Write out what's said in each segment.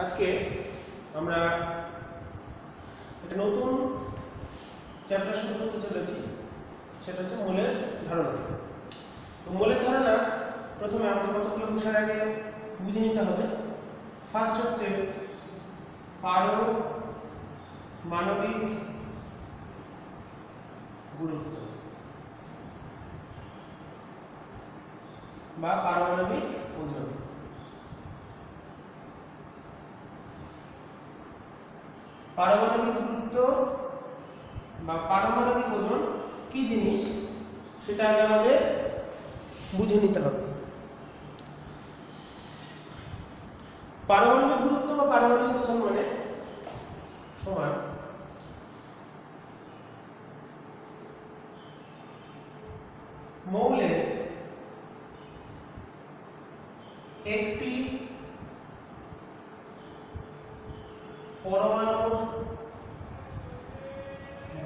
আজকে আমরা একটা নতুন চ্যাপ্টার শুরু করতে চলেছি, সেটা হচ্ছে মূলের ধারণা। তো মূলের ধারণা প্রথমে আমাদের কতগুলো বিষয় আগে বুঝে নিতে হবে। ফার্স্ট হচ্ছে পারমাণবিক গুরুত্ব বা পারমাণবিক ওজন। পারমাণবিক গুরুত্ব বা পারমাণবিক ওজন কি জিনিস সেটা আগে আমাদের বুঝে নিতে হবে। পারমাণবিক গুরুত্ব বা পারমাণবিক ওজন মানে সমান মৌলের একটি পরমাণুর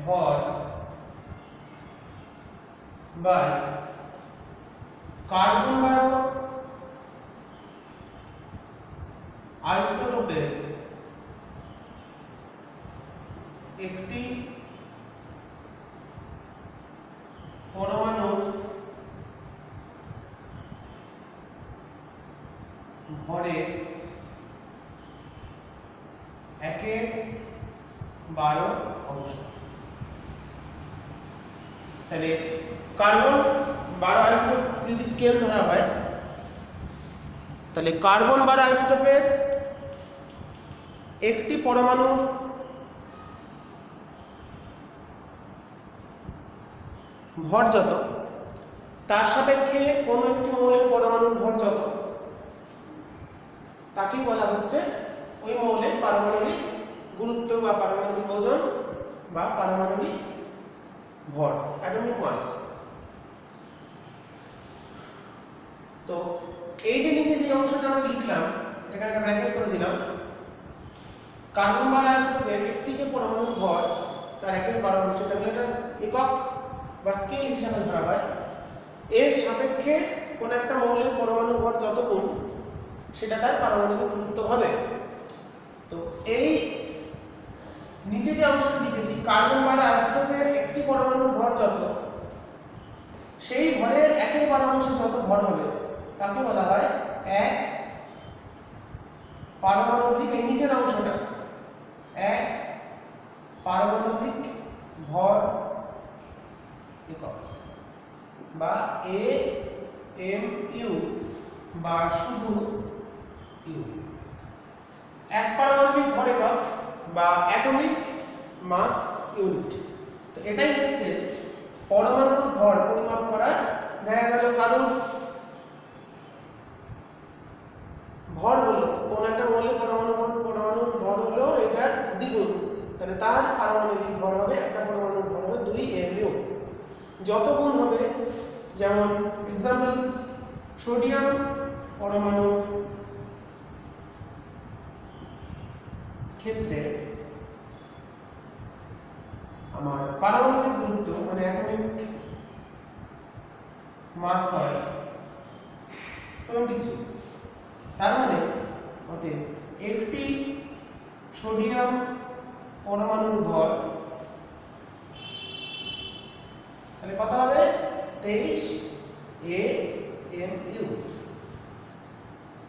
ভর বাই কার্বন 12 আইসোটোপের একটি পরমাণুর ভরের 1/12 অংশ। তাহলে কার্বন 12 আইসোটোপ যদি স্কেল ধরা হয়, তাহলে কার্বন 12 আইসোটোপের একটি পরমাণুর ভর যত, তার সাপেক্ষে কোনো একটি মৌলের পরমাণুর ভর যত, তাকেই বলা হচ্ছে ওই মৌলের পারমাণবিক গুরুত্ব বা পারমাণবিক ওজন বা পারমাণবিক ভর, অ্যাটমিক মাস। তো এই যে নিচে যে অংশটা আমরা লিখলাম, এটাকে একটা ব্র্যাকেট করে দিলাম। কার্বন 12 আইসোটোপের একটি যে পরমাণুর ভর তার 1/12 অংশ, এটা হলো একটা একক বা স্কেল হিসাবে ধরা হয়। এর সাপেক্ষে কোন একটা মৌলের পরমাণু ভর যত গুণ, সেটা তার পারমাণবিক গুরুত্ব হবে। তো এই নিচে যে অংশটা লিখেছি, কার্বন 12 আইসোটোপের একটি পরমাণুর ভর যত, সেই ভরের 1/12 অংশ যত ভর হবে তাকে বলা হয় এক পারমাণবিক, এই নিচের অংশটা এক পারমাণবিক ভর একক বা AMU বা শুধু ইউ। এক পারমাণবিক ভর একক বা অ্যাটমিক মাস ইউনিট। তো এটাই হচ্ছে পরমাণুর ভর পরিমাপ করা। দেখা গেল কারোর ভর হলো, কোন একটা মৌলের পরমাণুর ভর হলো এটার দ্বিগুণ, তাহলে তার পারমাণবিক ভর হবে, একটা পরমাণুর ভর হবে 2 AMU। যত গুণ হবে, যেমন এক্সাম্পল সোডিয়াম পরমাণু ক্ষেত্রে আমার পারমাণবিক গুরুত্ব মানে অ্যাটমিক মাস হয় 23। তার মানে অতএব একটি সোডিয়াম পরমাণুর ভর তাহলে কত হবে 23 AMU।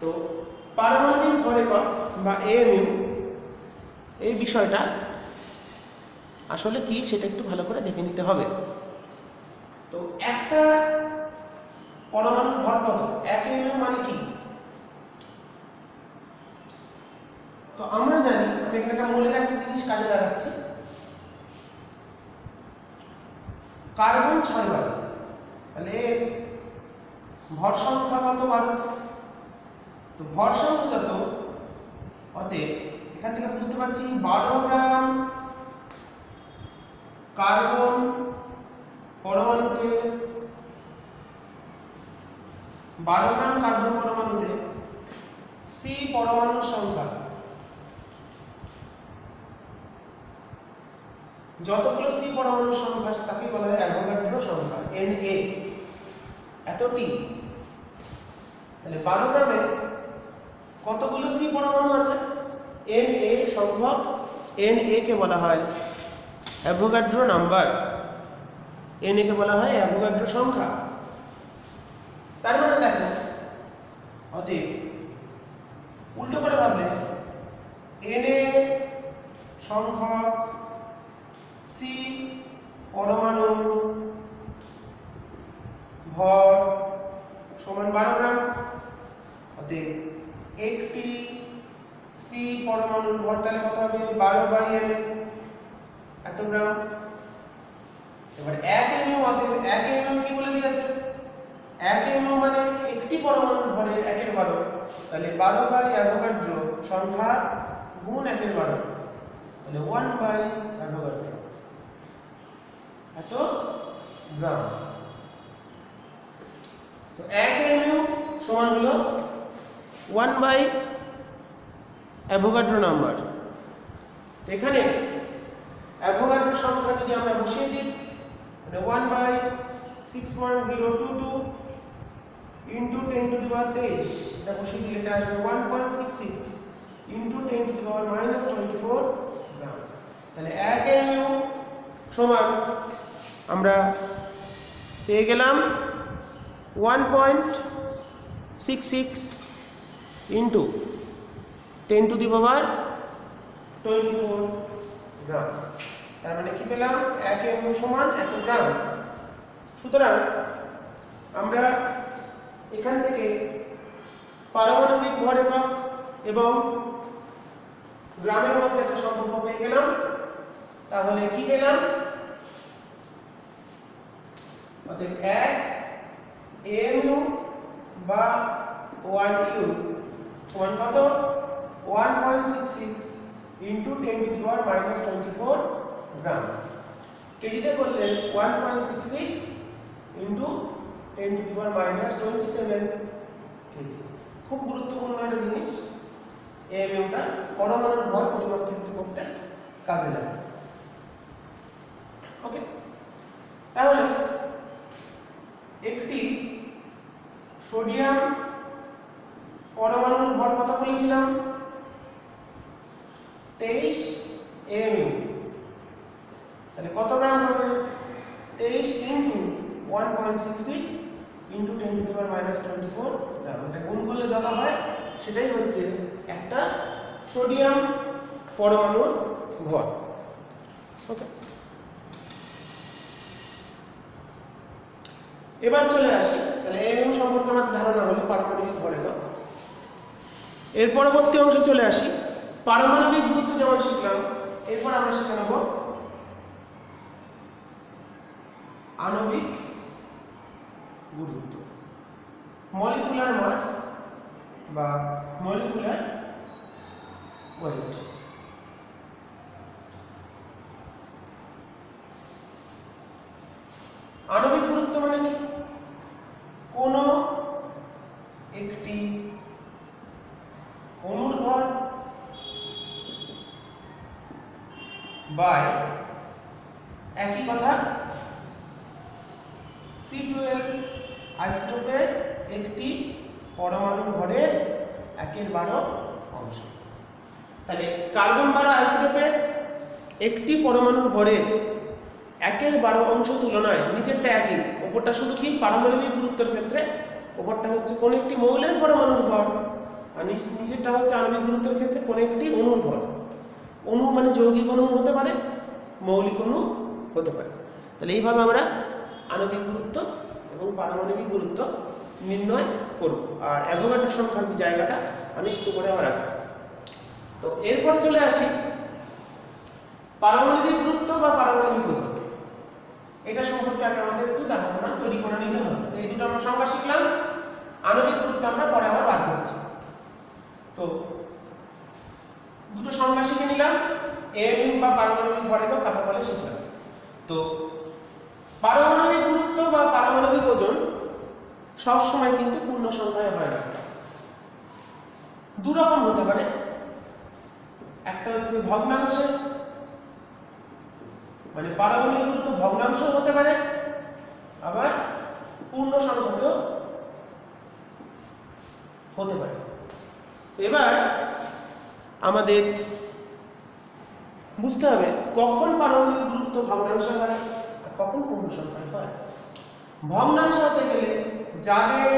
তো পারমাণবিক ভর একক বা AMU এই বিষয়টা আসলে কি সেটা একটু ভালো করে দেখে নিতে হবে। তো একটা পরমাণুর ভর কত, 1 AMU মানে কি? তো আমরা জানি, আমি এখানে একটা মৌলের একটা জিনিস কাজে লাগাচ্ছি। কার্বন 6 বার, তাহলে ভর সংখ্যা কত 12। তো ভর সংখ্যা যত, অতএব এখান থেকে বুঝতে পারছি 12 গ্রাম কার্বন পরমাণুতে 12 গ্রাম কার্বন পরমাণুতে C পরমাণুর সংখ্যা যতগুলো C পরমাণুর সংখ্যা তাকে বলা হয় অ্যাভোগাড্রো সংখ্যা Na। এতটি, তাহলে 12 গ্রামে কতগুলো C পরমাণু আছে? সংখ্যক Na কে বলা হয় অ্যাভোগাড্রো নাম্বার। Na কে বলা হয় অ্যাভোগাড্রো সংখ্যা। তার মানে দেখো, অতএব উল্টো করে ভাবলে Na সংখ্যক C পরমাণু ভর সমান 12 গ্রাম। অতএব একটি C পরমাণুর ভর তাহলে কত হবে? 12/Na, এত গ্রাম। এবার 1 mu, অতএব 1 mu কি বলে দিয়েছে? 1 mu মানে একটি পরমাণুর ভরের 1/12, তাহলে 12/অ্যাভোগাড্রো সংখ্যা গুণ 1/12, তাহলে 1/অ্যাভোগাড্রো, এত গ্রাম। তো 1 mu সমান হলো 1/অ্যাভোগাড্রো নাম্বার। এখানে অ্যাভোগাড্রো সংখ্যা যদি আমরা বসিয়ে দিই, মানে 1/6.022 ইন্টু 10⁻23, এটা বসিয়ে দিলে এটা আসবে 1.66 ইন্টু 10⁻24 গ্রাম। তাহলে 1 mu সমান আমরা পেয়ে গেলাম 1.66 ইন্টু 10⁻24 গ্রাম। তার মানে কি পেলাম? 1 mu সমান এত গ্রাম। সুতরাং আমরা এখান থেকে পারমাণবিক ভর একক এবং গ্রামের মধ্যে একটা সম্পর্ক পেয়ে গেলাম। তাহলে কি পেলাম? অতএব 1 mu বা 1 u সমান কত? 1.66 ইন্টু 10⁻24 গ্রাম। কেজিতে করলে 1.66 ইন্টু 10⁻27 কেজি। খুব গুরুত্বপূর্ণ একটা জিনিস, মুটা পরমাণুর ভর পরিমাপ ক্ষেত্র করতে কাজে লাগে। ওকে, তাহলে একটি সোডিয়াম পরমাণুর ভর কত বলেছিলাম? 23 mu। তাহলে কত গ্রাম হবে? 23 ইন্টু 1.66 ইন্টু 10⁻24 গ্রাম। এটা গুণ করলে যত হয় সেটাই হচ্ছে একটা সোডিয়াম পরমাণুর ভর। ওকে, এবার চলে আসি, তাহলে mu সম্পর্কে আমাদের ধারণা হলো পারমাণবিক ভর একক। এর পরবর্তী অংশে চলে আসি, পারমাণবিক গুরুত্ব যেমন শিখলাম, এরপর আমরা শিখে নেব আণবিক গুরুত্ব, মলিকুলার মাস বা মলিকুলার ওয়েট। আণবিক গুরুত্ব মানে কি? কোন একটি অণুর ভর বাই একই কথা C12 আইসোটোপের একটি পরমাণুর ভরের 1/12 অংশ। তাহলে কার্বন 12 আইসোটোপের একটি পরমাণুর ভরের 1/12 অংশ তুলনায় নিচেরটা একই, উপরটা শুধু কি পারমাণবিক গুরুত্বের ক্ষেত্রে, উপরটা হচ্ছে কোন একটি মৌলের পরমাণুর ভর, আর নিচেরটা হচ্ছে আণবিক গুরুত্বের ক্ষেত্রে কোন একটি অণুর ভর। অণু মানে যৌগিক অণু হতে পারে, মৌলিক অণু হতে পারে। তাহলে এইভাবে আমরা আণবিক গুরুত্ব এবং পারমাণবিক গুরুত্ব নির্ণয় করব। আর অ্যাভোগাড্রো সংখ্যার জায়গাটা আমি একটু পরে আবার আসছি। তো এরপর চলে আসি পারমাণবিক গুরুত্ব বা পারমাণবিক ওজন। এটা সম্পর্কে আগে আমাদের একটু ধারণা তৈরি করে নিতে হবে। এই দুটো আমরা সংজ্ঞা শিখলাম, আণবিক গুরুত্ব আমরা পরে আবার বার করছি। তো দুটো সংজ্ঞা শিখে নিলাম, mu বা পারমাণবিক ভর একক কাকে বলে শিখলাম। তো পারমাণবিক গুরুত্ব বা পারমাণবিক ওজন সব সময় কিন্তু পূর্ণ সংখ্যায় হয় না, দু রকম হতে পারে। একটা হচ্ছে ভগ্নাংশে, মানে পারমাণবিক গুরুত্ব ভগ্নাংশ হতে পারে, আবার পূর্ণ সংখ্যাতেও হতে পারে। এবার আমাদের বুঝতে হবে কখন পারমাণবিক গুরুত্ব ভগ্নাংশ হয় আর কখন পূর্ণ সংখ্যায় হয়। ভগ্নাংশ হতে গেলে যাদের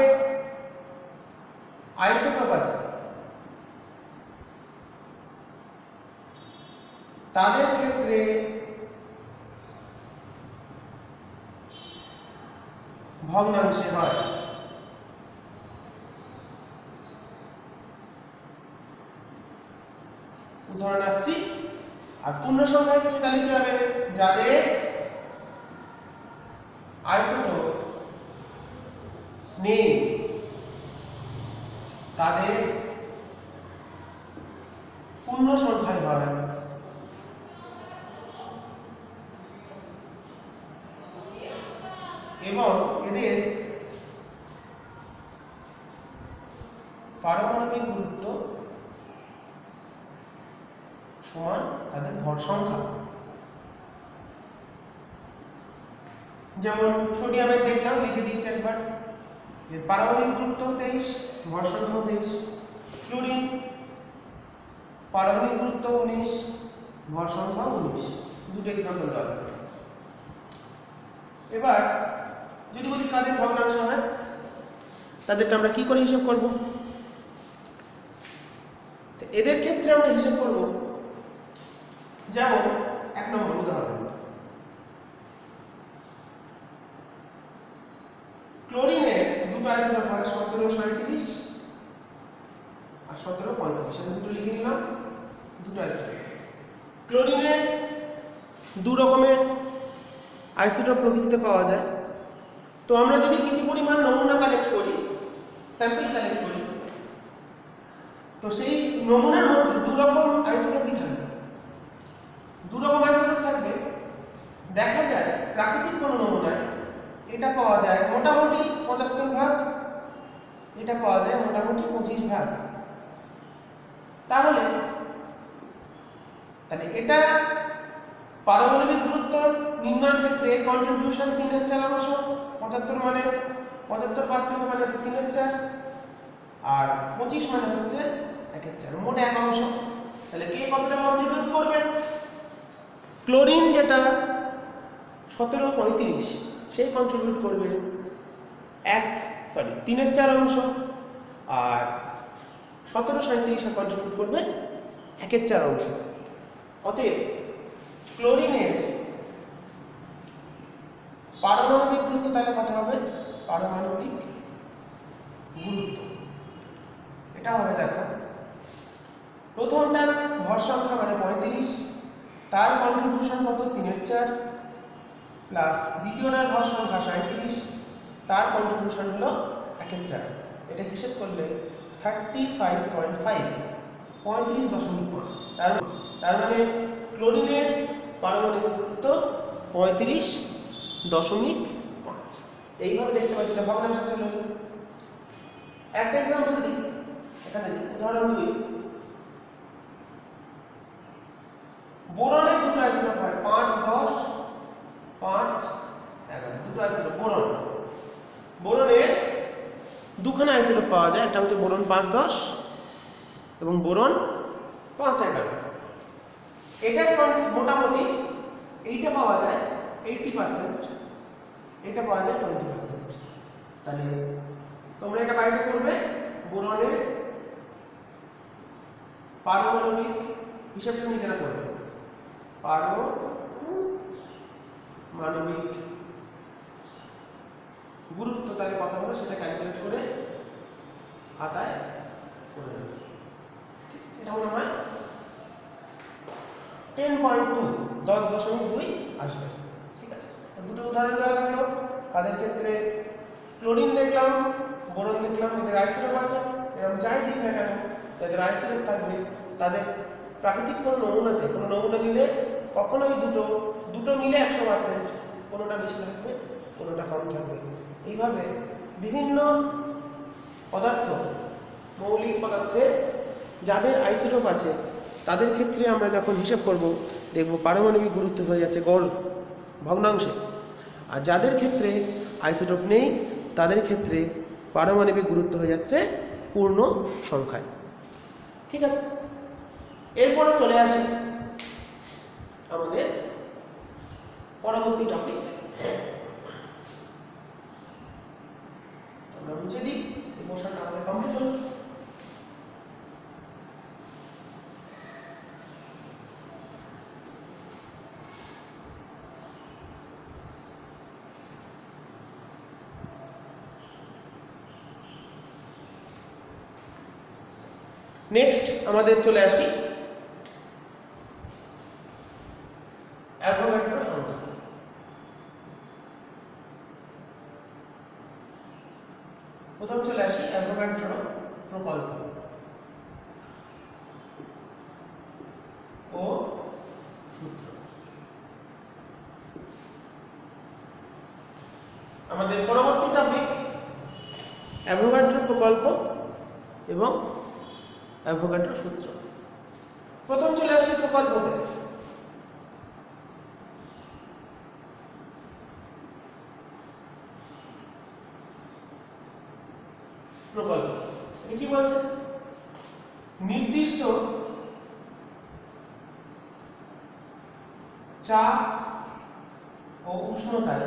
আইসোটোপ আছে তাদের ক্ষেত্রে ভগ্নাংশে হয়। উদাহরণ আসছি। আর পূর্ণ সংখ্যায় কি তাহলে কি হবে, যাদের আইসোটোপ নেই তাদের পূর্ণ সংখ্যায় হয়। এবং এদের পারমাণবিক গুরুত্ব সমান তাদের ভর সংখ্যা। যেমন সোডিয়ামের দেখলাম, লিখে দিয়েছি একবার, এর পারমাণবিক গুরুত্ব 23, ভর সংখ্যা 23। ফ্লুরিন পারমাণবিক গুরুত্ব 19, ভর সংখ্যা 19। দুটো এক্সাম্পল দেওয়া থাকে। এবার যদি বলি কাদের ভগ্নাংশ হয়, তাদেরটা আমরা কি করে হিসাব করব? এদের ক্ষেত্রে আমরা হিসাব করব যেমন 1 নম্বর উদাহরণ, ক্লোরিনের দুটো আইসোটোপ হয় 1737 আর 1735। আমি দুটো লিখে নিলাম, দুটো আইসোটোপ। ক্লোরিনের দু রকমের আইসোটোপ প্রকৃতিতে পাওয়া যায়। তো আমরা যদি কিছু পরিমাণ নমুনা কালেক্ট করি, স্যাম্পল কালেক্ট করি, তো সেই নমুনার মধ্যে দু রকম আইসোটোপই থাকবে। দু রকম আইসোটোপ থাকবে। দেখা যায় প্রাকৃতিক কোনো নমুনায় এটা পাওয়া যায় মোটামুটি 75 ভাগ, এটা পাওয়া যায় মোটামুটি 25 ভাগ। তাহলে এটা পারমাণবিক গুরুত্ব নির্ণয়ের ক্ষেত্রে কন্ট্রিবিউশন 3/4, 75 মানে 75% মানে 3/4, আর 25 মানে হচ্ছে 1/4, মোট 1 অংশ। তাহলে কে কতটা কন্ট্রিবিউট করবে? ক্লোরিন যেটা 1735 সেই কন্ট্রিবিউট করবে 3/4 অংশ, আর 1737 কন্ট্রিবিউট করবে 1/4 অংশ। অতএব ক্লোরিনের পারমাণবিক গুরুত্ব তাহলে কত হবে? পারমাণবিক গুরুত্ব এটা হবে, দেখো, প্রথমটার ভর সংখ্যা মানে 35, তার কন্ট্রিবিউশন কত? 3/4, প্লাস দ্বিতীয়টার ভর সংখ্যা 37, তার কন্ট্রিবিউশন হলো 1/4। এটা হিসেব করলে 35.5, 35.5। তার মানে ক্লোরিনের পারমাণবিক গুরুত্ব 35.5। এইভাবে দেখতে পাচ্ছি এটা ভগ্নাংশ চলে এলো। একটা এক্সাম্পল দিই, এখানে উদাহরণ 2, বোরনের দুটো আইসোটোপ হয় 5, 10, 5, 11, দুটো আইসোটোপ বোরন। বোরনের দুখানা আইসোটোপ পাওয়া যায়, একটা হচ্ছে বোরন 5, 10 এবং বোরন 5, 11। এটার মোটামুটি এইটা পাওয়া যায় 80%, এটা পাওয়া যায় 20%। তাহলে তোমরা এটা বাইরে করবে, বোরনের পারমাণবিক হিসাবটা নিজেরা করবে। পারমাণবিক গুরুত্ব তাহলে কত হবে সেটা ক্যালকুলেট করে খাতায় করে নেবে। এটা মনে হয় 10.2, 10.2 আসবে। ঠিক আছে, দুটো উদাহরণ দেওয়া থাকলো। কাদের ক্ষেত্রে? ক্লোরিন দেখলাম, বোরন দেখলাম, এদের আইসোটোপ আছে। এরকম যাই দিক না কেন, যাদের আইসোটোপ থাকবে তাদের প্রাকৃতিক কোনো নমুনাতে, কোনো নমুনা নিলে কখনোই দুটো মিলে 100%, কোনোটা বেশি থাকবে, কোনোটা কম থাকবে। এইভাবে বিভিন্ন পদার্থ, মৌলিক পদার্থে যাদের আইসোটোপ আছে তাদের ক্ষেত্রে আমরা যখন হিসাব করব দেখব পারমাণবিক গুরুত্ব হয়ে যাচ্ছে গড় ভগ্নাংশে। আর যাদের ক্ষেত্রে আইসোটোপ নেই তাদের ক্ষেত্রে পারমাণবিক গুরুত্ব হয়ে যাচ্ছে পূর্ণ সংখ্যায়। ঠিক আছে, এরপরে চলে আসি আমাদের পরবর্তী টপিক। আমরা মুছে দিই, এই পোর্শনটা আমাদের কমপ্লিট হলো। নেক্সট আমাদের চলে আসি অ্যাভোগাড্রো সংখ্যা। প্রথম চলে আসি অ্যাভোগাড্রো প্রকল্প ও সূত্র। আমাদের পরবর্তী টপিক অ্যাভোগাড্রো প্রকল্প এবং অ্যাভোগাড্রো সূত্র। প্রথম চলে আসি প্রকল্পতে। প্রকল্প কি বলছে? নির্দিষ্ট চাপ ও উষ্ণতায়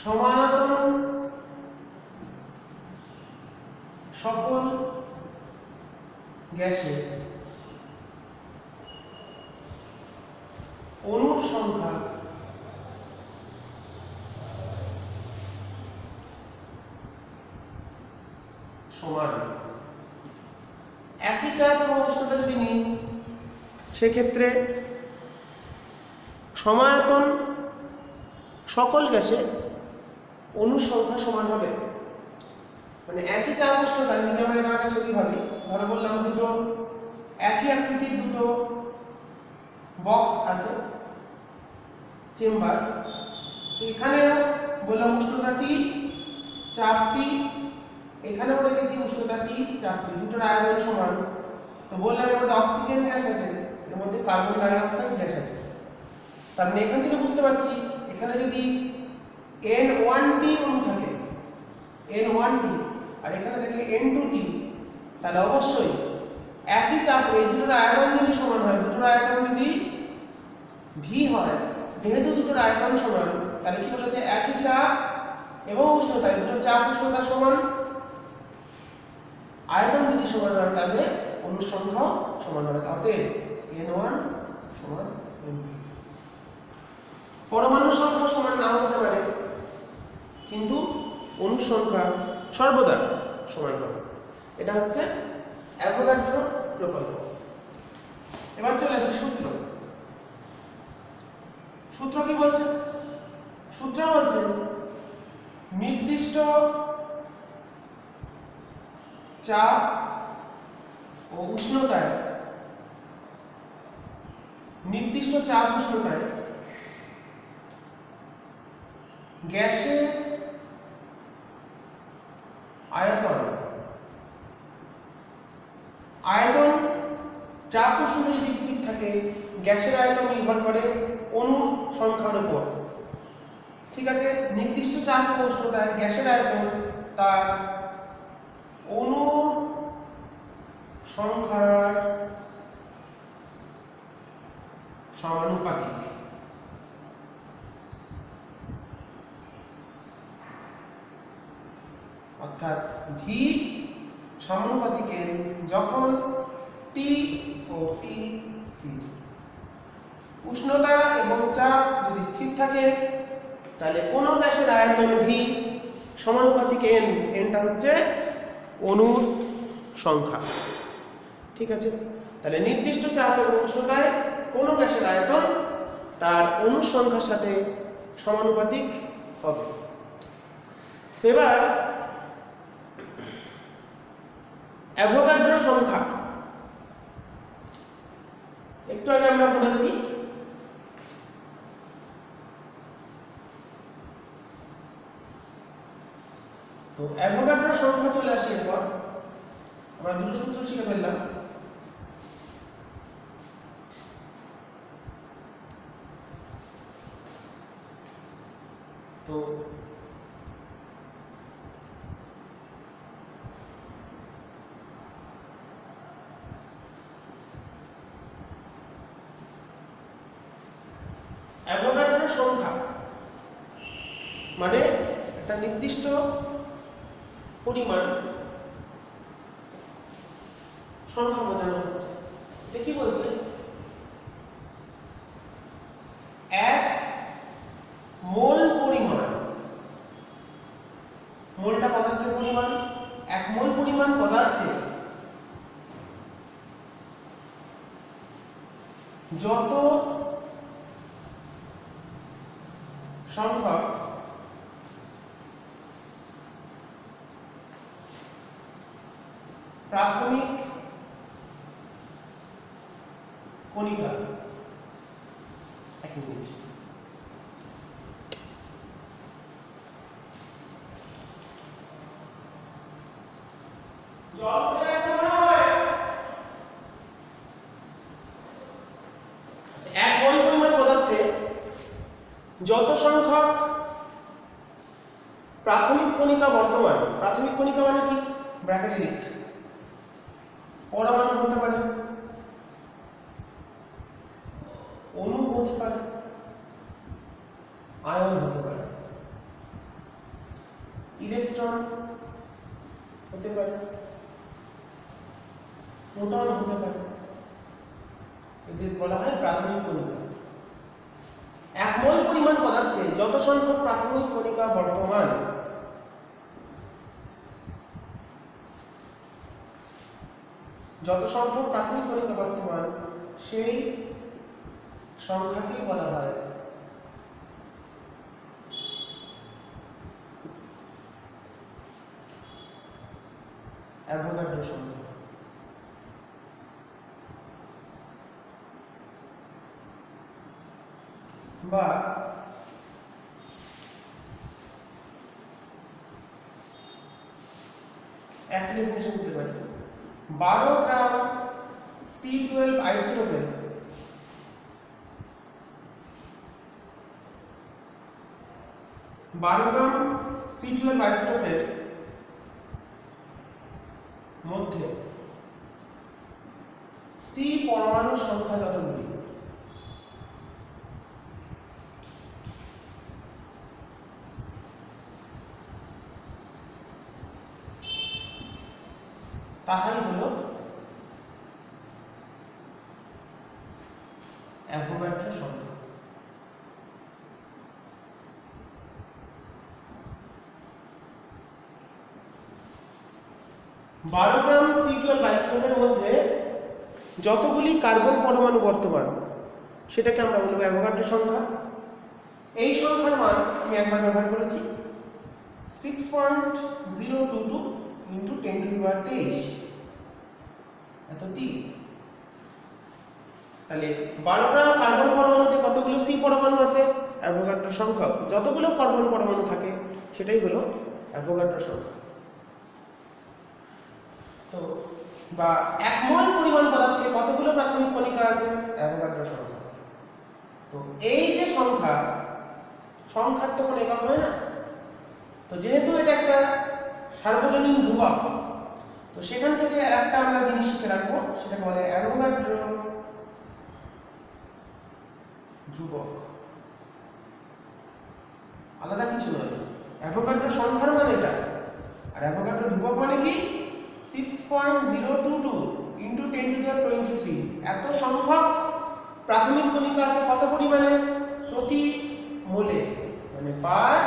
সমায়তন সকল গ্যাসে অণুর সংখ্যা সমান। একই চাপ ও উষ্ণতা যদি নিই, সেক্ষেত্রে সমায়তন সকল গ্যাসে অণুর সংখ্যা সমান হবে। মানে একই চাপ উষ্ণতা, যদি আমরা এখানে একটা ছবি ভাবি, ধরো বললাম দুটো একই আকৃতির দুটো বক্স আছে, চেম্বার। তো এখানে বললাম উষ্ণতা টি, চাপ টি, এখানেও রেখেছি উষ্ণতা টি, চাপ টি, দুটোর আয়তন সমান। তো বললাম এর মধ্যে অক্সিজেন গ্যাস আছে, এর মধ্যে কার্বন ডাই অক্সাইড গ্যাস আছে। তার মানে এখান থেকে বুঝতে পারছি এখানে যদি N1T অণু থাকে, N1T, আর এখানে থাকে N2T, তাহলে অবশ্যই একই চাপ, এই দুটোর আয়তন যদি সমান হয়, দুটোর আয়তন যদি V হয়, যেহেতু দুটোর আয়তন সমান, তাহলে কি বলেছে? একই চাপ এবং উষ্ণতা, এই দুটো চাপ উষ্ণতা সমান, আয়তন যদি সমান হয় তাহলে অণুর সংখ্যা সমান হবে। তাহলে N1 সমান N2। পরমাণুর সংখ্যা সমান নাও হতে পারে, কিন্তু অণুর সংখ্যা সর্বদা সমান হবে। এটা হচ্ছে অ্যাভোগাড্রো প্রকল্প। এবার চলে আসি সূত্র। সূত্র কি বলছে? সূত্র বলছে নির্দিষ্ট চাপ ও উষ্ণতায়, নির্দিষ্ট চাপ উষ্ণতায় গ্যাসের আয়তন, আয়তন চাপ উষ্ণতা যদি স্থির থাকে, গ্যাসের আয়তন নির্ভর করে অণুর সংখ্যার উপর। ঠিক আছে? নির্দিষ্ট চাপ ও উষ্ণতায় গ্যাসের আয়তন তার অণুর সংখ্যার সমানুপাতিক। অর্থাৎ V সমানুপাতিক N যখন T ও P স্থির। উষ্ণতা এবং চাপ যদি স্থির থাকে, তাহলে কোনো গ্যাসের আয়তন V সমানুপাতিক N, Nটা হচ্ছে অণুর সংখ্যা। ঠিক আছে? তাহলে নির্দিষ্ট চাপ এবং উষ্ণতায় কোনো গ্যাসের আয়তন তার অণুর সংখ্যার সাথে সমানুপাতিক হবে। এবার অ্যাভোগাড্রো সংখ্যা একটু আগে আমরা পড়েছি। তো অ্যাভোগাড্রো সংখ্যা চলে আসে, এরপর আমরা দুটো সূত্র শিখে ফেললাম। তো মানে একটা নির্দিষ্ট পরিমাণ সংখ্যা বোঝানো হচ্ছে। এটা কি বলছে? 1 মোল পরিমাণ, মোলটা পদার্থের পরিমাণ, 1 মোল পরিমাণ পদার্থে যত সংখ্যক প্রাথমিক কণিকা, এক মিনিট, এক মোল পরিমাণ পদার্থে যত সংখ্যক প্রাথমিক কণিকা বর্তমান, প্রাথমিক কণিকা মানে কি ব্র্যাকেটে লিখছি, পরমাণু হতে পারে, অণু হতে পারে, আয়ন হতে পারে, ইলেকট্রন হতে পারে, প্রোটন হতে পারে, এদের বলা হয় প্রাথমিক কণিকা। 1 মোল পরিমাণ পদার্থে যত সংখ্যক প্রাথমিক কণিকা বর্তমান, যত সংখ্যক প্রাথমিক কণিকা বর্তমান সেই সংখ্যাকে বলা হয় অ্যাভোগাড্রো সংখ্যা। বা একটা ডেফিনেশন দিতে পারি, 12 গ্রাম C12 আইসোটোপের 12 গ্রাম C12 আইসোটোপের মধ্যে C পরমাণুর সংখ্যা যতগুলি, তাহাই হলো অ্যাভোগাড্রো সংখ্যা। 12 গ্রাম C12 আইসোটোপের মধ্যে যতগুলি কার্বন পরমাণু বর্তমান সেটাকে আমরা বলবো অ্যাভোগাড্রো সংখ্যা। এই সংখ্যার মান আমি একবার ব্যবহার করেছি 6.022 × 10⁻23 এতটি। তাহলে 12 গ্রাম কার্বন পরমাণুতে কতগুলো C পরমাণু আছে? অ্যাভোগাড্রো সংখ্যা। যতগুলো কার্বন পরমাণু থাকে সেটাই হলো অ্যাভোগাড্রো সংখ্যা। তো বা 1 মোল পরিমাণ পদার্থে কতগুলো প্রাথমিক কণিকা আছে? অ্যাভোগাড্রো সংখ্যা। তো এই যে সংখ্যা, সংখ্যার তো কোনো একক হয় না, তো যেহেতু এটা একটা সার্বজনীন ধ্রুবক, তো সেখান থেকে আরেকটা আমরা জিনিস শিখে রাখবো, সেটাকে বলে অ্যাভোগাড্রো ধ্রুবক। আলাদা কিছু নয়, অ্যাভোগাড্রো সংখ্যার মানে এটা, আর অ্যাভোগাড্রো ধ্রুবক মানে কি 6.022 × 10⁻23। এত সংখ্যক প্রাথমিক কণিকা আছে কত পরিমাণে? প্রতি মোলে, মানে পার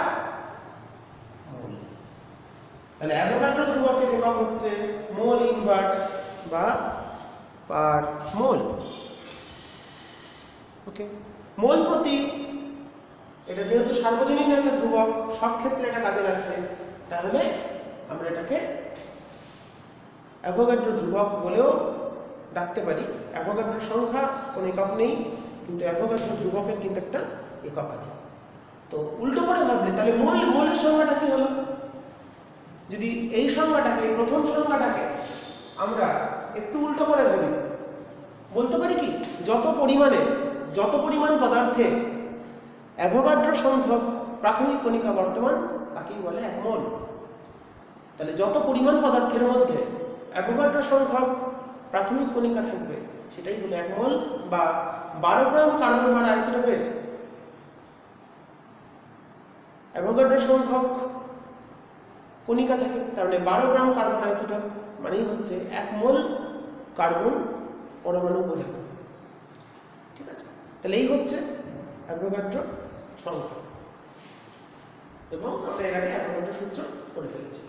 মোল। তাহলে অ্যাভোগাড্রো ধ্রুবকের একক হচ্ছে মোল ইনভার্স বা পার মোল। ওকে, মোল প্রতি, এটা যেহেতু সার্বজনীন একটা ধ্রুবক, সব ক্ষেত্রে এটা কাজে লাগবে, তাহলে আমরা এটাকে অ্যাভোগাড্রো ধ্রুবক বলেও ডাকতে পারি। অ্যাভোগাড্রো সংখ্যা কোনো একক নেই, কিন্তু অ্যাভোগাড্রো ধ্রুবকের কিন্তু একটা একক আছে। তো উল্টো করে ভাবলে তাহলে মোলের সংখ্যাটা কি হলো? যদি এই সংখ্যাটাকে, প্রথম সংখ্যাটাকে আমরা একটু উল্টো করে ভাবি, বলতে পারি কি যত পরিমাণ পদার্থে অ্যাভোগাড্রো সংখ্যক প্রাথমিক কণিকা বর্তমান তাকেই বলে 1 মোল। তাহলে যত পরিমাণ পদার্থের মধ্যে অ্যাভোগাড্রো সংখ্যক প্রাথমিক কণিকা থাকবে সেটাই হলো 1 মোল। বা 12 গ্রাম কার্বন আইসোটোপের অ্যাভোগাড্রো সংখ্যক কণিকা থাকে, তার মানে 12 গ্রাম কার্বন আইসোটোপ মানেই হচ্ছে 1 মোল কার্বন পরমাণু বোঝানো। ঠিক আছে, তাহলে এই হচ্ছে অ্যাভোগাড্রো সংখ্যা, এবং আমরা এর আগে অ্যাভোগাড্রো সূত্র পড়ে ফেলেছি।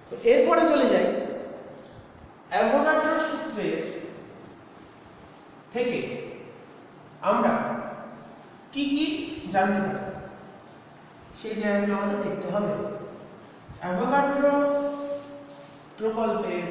তো এরপরে চলে যাই অ্যাভোগাড্রো সূত্রের থেকে আমরা কি কি জানতে পারি সেই জায়গাগুলো আমাদের দেখতে হবে। অ্যাভোগাড্রো প্রকল্পের